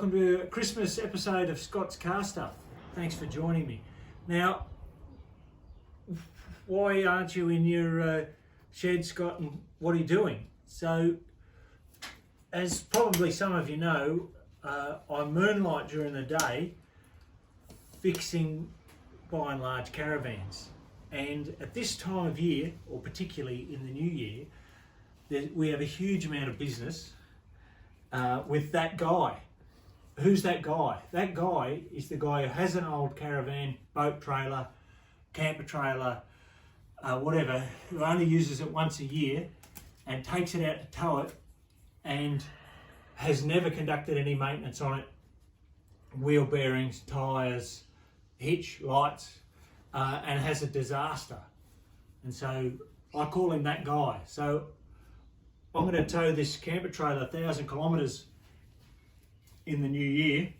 welcome to a Christmas episode of Scott's Car Stuff. Thanks for joining me. Now, why aren't you in your shed, Scott, and what are you doing? So, as probably some of you know, I moonlight during the day fixing, by and large, caravans. And at this time of year, or particularly in the new year, we have a huge amount of business with that guy. Who's that guy? That guy is the guy who has an old caravan, boat trailer, camper trailer, whatever, who only uses it once a year and takes it out to tow it and has never conducted any maintenance on it. Wheel bearings, tyres, hitch, lights, and has a disaster. And so I call him that guy. So I'm going to tow this camper trailer 1,000 kilometres in the new year.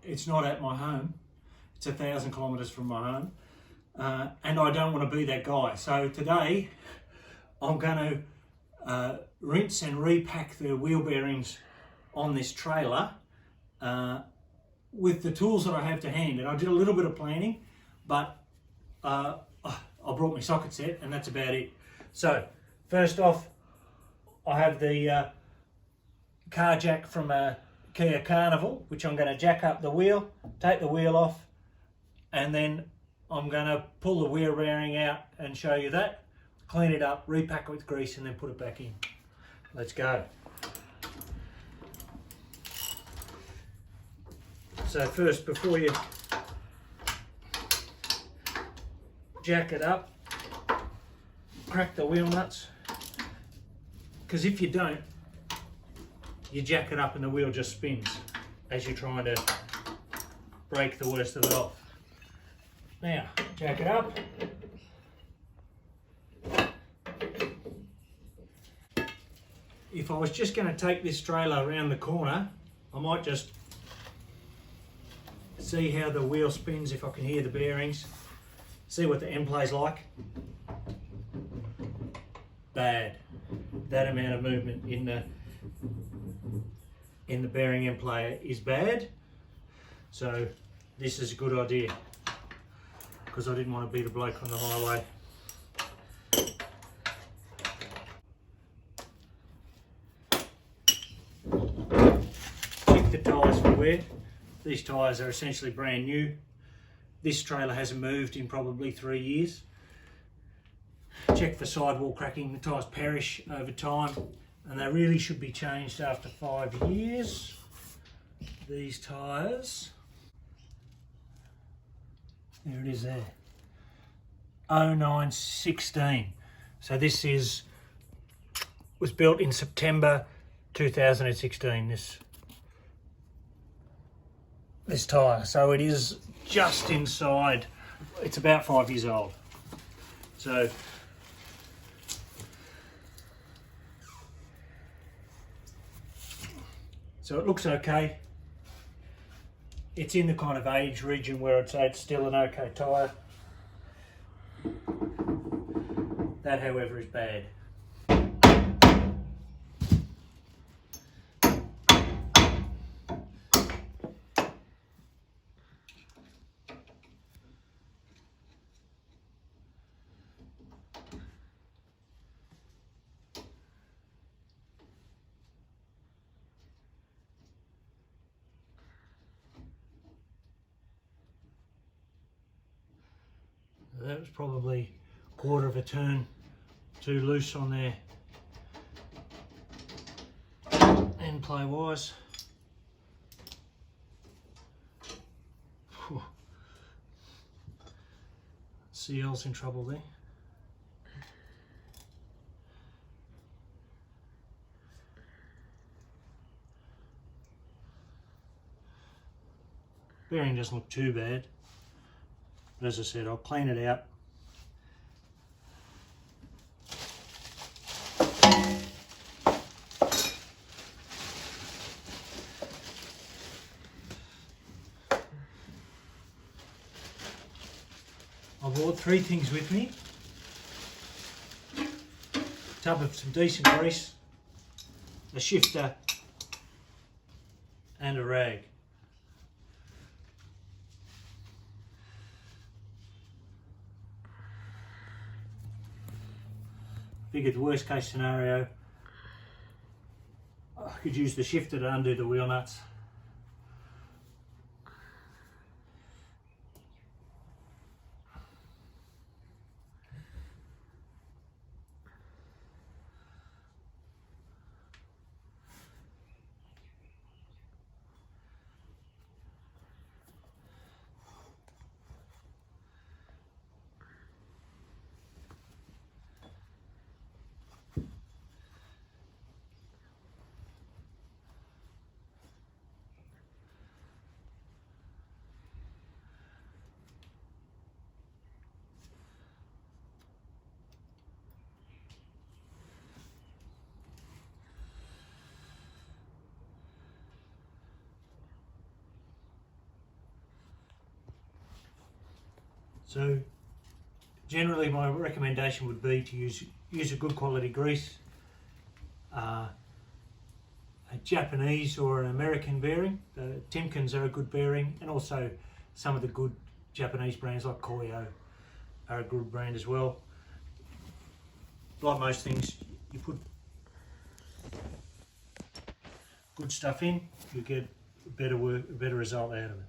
It's not at my home. It's 1,000 kilometres from my home. And I don't want to be that guy. So today I'm going to rinse and repack the wheel bearings on this trailer with the tools that I have to hand. And I did a little bit of planning, but I brought my socket set and that's about it. So first off, I have the car jack from a Kia Carnival, which I'm going to jack up the wheel, take the wheel off, and then I'm going to pull the wheel bearing out and show you that, clean it up, repack it with grease, and then put it back in. Let's go. So first, before you jack it up, crack the wheel nuts, because if you don't, you jack it up and the wheel just spins as you're trying to break the worst of it off. Now, jack it up. If I was just going to take this trailer around the corner, I might just see how the wheel spins, if I can hear the bearings, see what the end play's like. Bad. That amount of movement in the bearing end player is bad. So this is a good idea, because I didn't want to be the bloke on the highway. Check the tyres for wear. These tyres are essentially brand new. This trailer hasn't moved in probably 3 years. Check for sidewall cracking. The tyres perish over time and they really should be changed after 5 years. These tyres, there it is there, 0916. So this was built in September 2016, this tyre. So it is just inside, it's about 5 years old. So it looks okay. It's in the kind of age region where I'd say it's still an okay tyre. That, however, is bad. That was probably a quarter of a turn too loose on there end play wise. Seal's in trouble there. Bearing doesn't look too bad. But as I said, I'll clean it out. I brought 3 things with me. A tub of some decent grease, a shifter, and a rag. Figured the worst case scenario, I could use the shifter to undo the wheel nuts. So generally my recommendation would be to use a good quality grease, a Japanese or an American bearing. The Timkins are a good bearing, and also some of the good Japanese brands like Koyo are a good brand as well. Like most things, you put good stuff in, you get a better result out of it.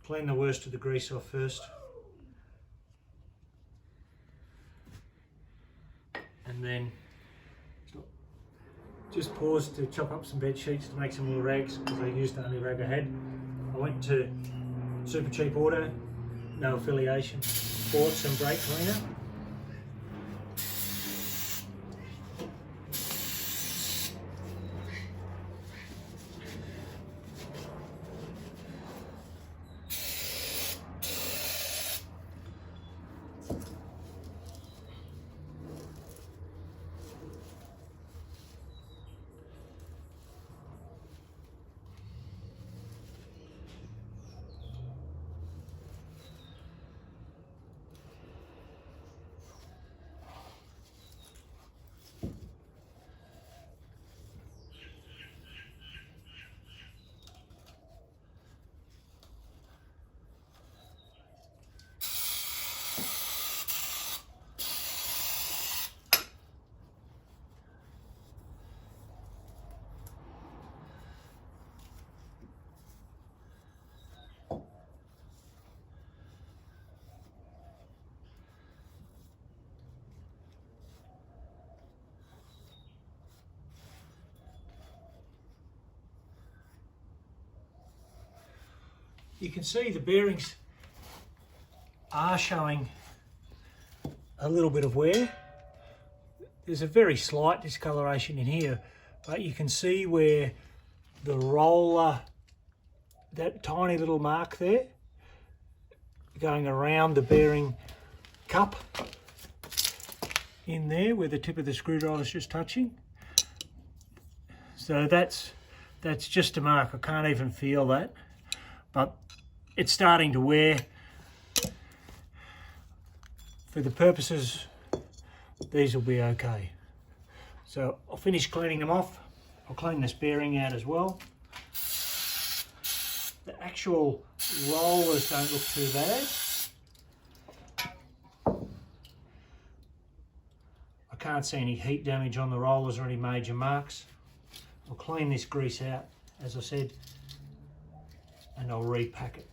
Clean the worst of the grease off first. And then just pause to chop up some bed sheets to make some more rags, because I used the only rag I had. I went to Super Cheap Auto, no affiliation, bought some brake cleaner. You can see the bearings are showing a little bit of wear. There's a very slight discoloration in here, but you can see where the roller, that tiny little mark there, going around the bearing cup in there where the tip of the screwdriver is just touching. So that's just a mark. I can't even feel that, but it's starting to wear. For the purposes, these will be okay. So I'll finish cleaning them off. I'll clean this bearing out as well. The actual rollers don't look too bad. I can't see any heat damage on the rollers or any major marks. I'll clean this grease out, as I said, and I'll repack it.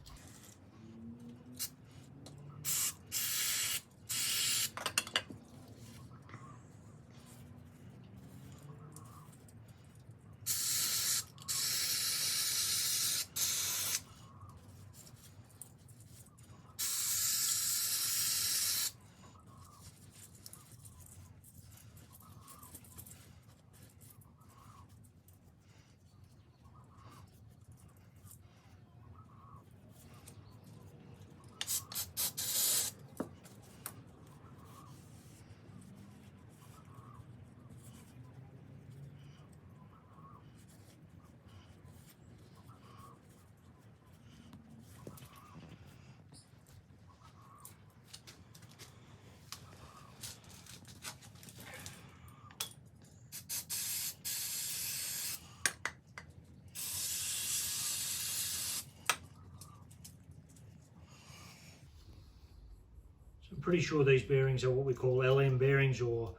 pretty sure these bearings are what we call LM bearings or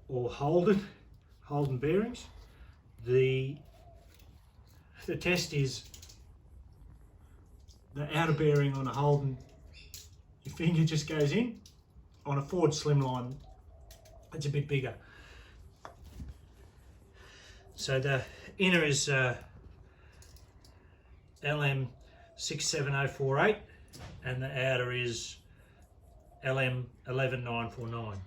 Holden bearings. The test is the outer bearing on a Holden, your finger just goes in. On a Ford Slimline, it's a bit bigger. So the inner is LM 67048 and the outer is LM 11949.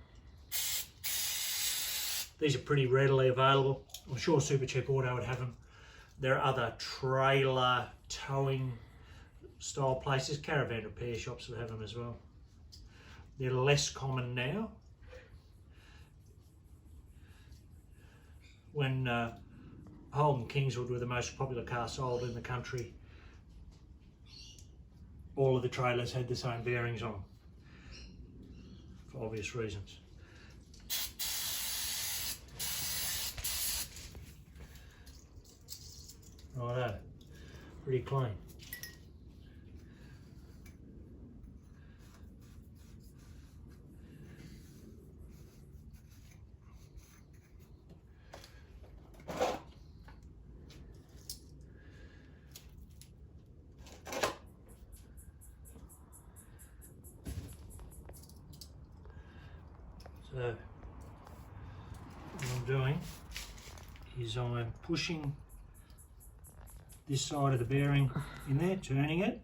These are pretty readily available. I'm sure Supercheap Auto would have them. There are other trailer towing style places, caravan repair shops would have them as well. They're less common now. When Holden Kingswood were the most popular car sold in the country, all of the trailers had the same bearings on them, for obvious reasons. Righto, pretty clean. So what I'm doing is I'm pushing this side of the bearing in there, turning it.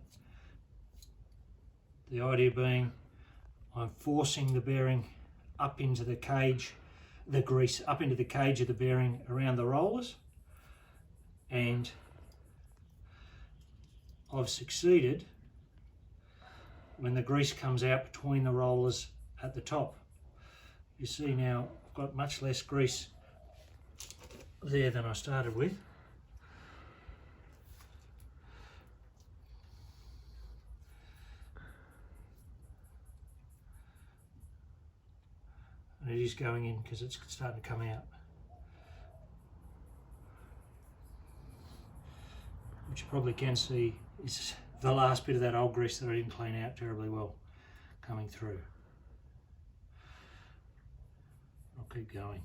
The idea being I'm forcing the bearing up into the cage, the grease up into the cage of the bearing around the rollers, and I've succeeded when the grease comes out between the rollers at the top. You see now I've got much less grease there than I started with. And it is going in because it's starting to come out. What you probably can see is the last bit of that old grease that I didn't clean out terribly well coming through. I'll keep going.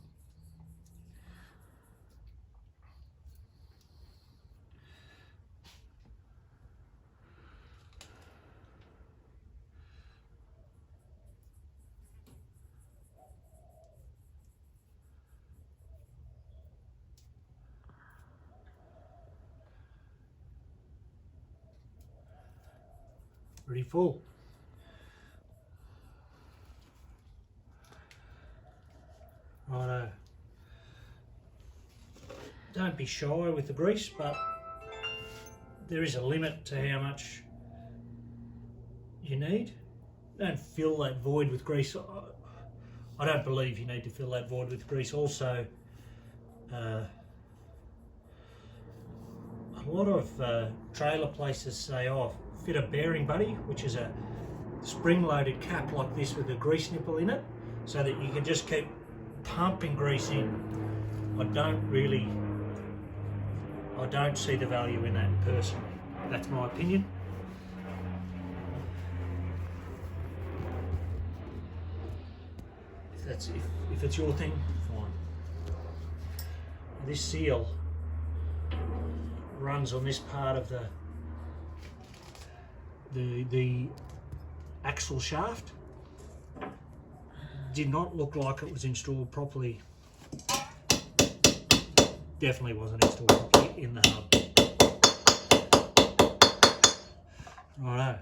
Pretty full. Righto. Don't be shy with the grease, but there is a limit to how much you need. Don't fill that void with grease. I don't believe you need to fill that void with grease. Also, a lot of trailer places say, oh, fit a bearing buddy, which is a spring-loaded cap like this with a grease nipple in it, so that you can just keep pumping grease in. I don't see the value in that personally. That's my opinion. If it's your thing, fine. This seal runs on this part of the axle shaft. Did not look like it was installed properly. Definitely wasn't installed properly in the hub. Righto.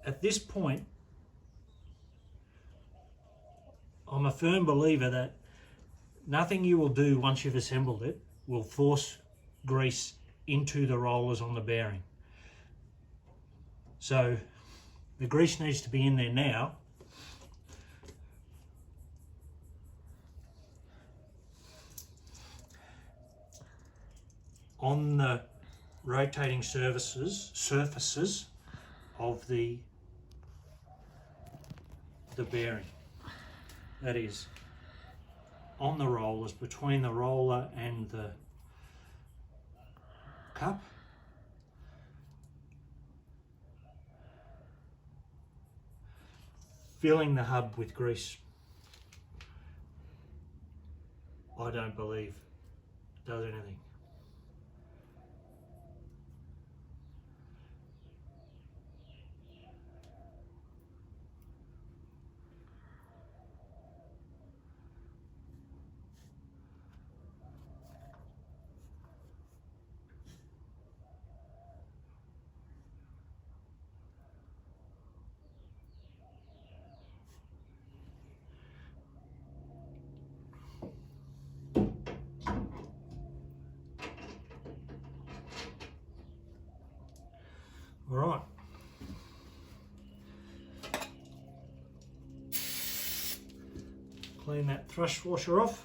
At this point, I'm a firm believer that nothing you will do once you've assembled it will force grease into the rollers on the bearing. So the grease needs to be in there now. On the rotating surfaces of the bearing. That is on the rollers, between the roller and the cup. Filling the hub with grease. I don't believe it does anything. All right. Clean that thrush washer off.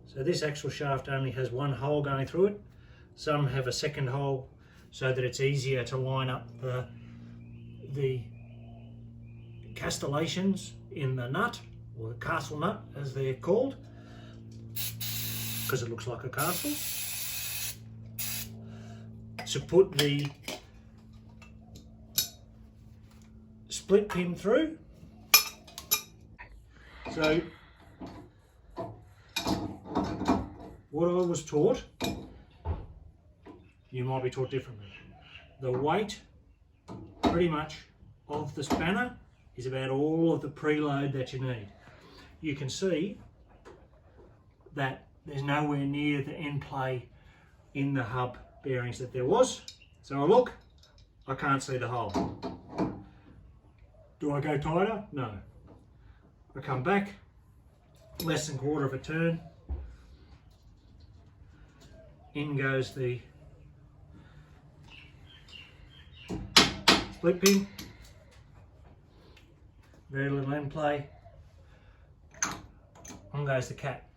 So this axle shaft only has one hole going through it. Some have a second hole so that it's easier to line up the castellations in the nut, or the castle nut as they're called, because it looks like a castle. To put the split pin through. So what I was taught, you might be taught differently. The weight, pretty much, of the spanner is about all of the preload that you need. You can see that there's nowhere near the end play in the hub bearings that there was. So I look, I can't see the hole. Do I go tighter? No. I come back, less than a quarter of a turn, in goes the split pin, very little end play, on goes the cap.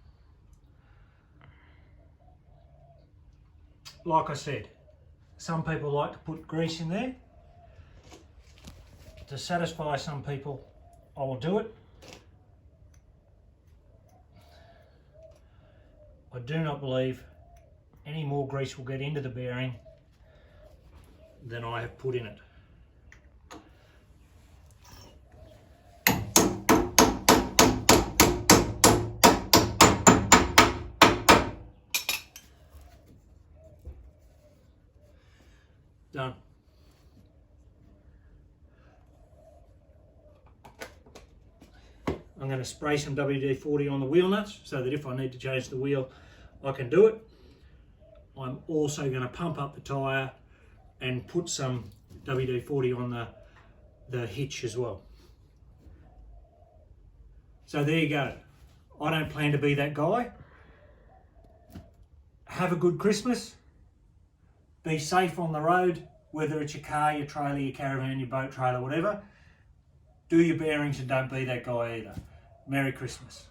Like I said, some people like to put grease in there. To satisfy some people, I will do it. I do not believe any more grease will get into the bearing than I have put in it. Done. I'm going to spray some WD-40 on the wheel nuts so that if I need to change the wheel, I can do it. I'm also going to pump up the tyre and put some WD-40 on the hitch as well. So there you go. I don't plan to be that guy. Have a good Christmas. Be safe on the road, whether it's your car, your trailer, your caravan, your boat trailer, whatever. Do your bearings and don't be that guy either. Merry Christmas.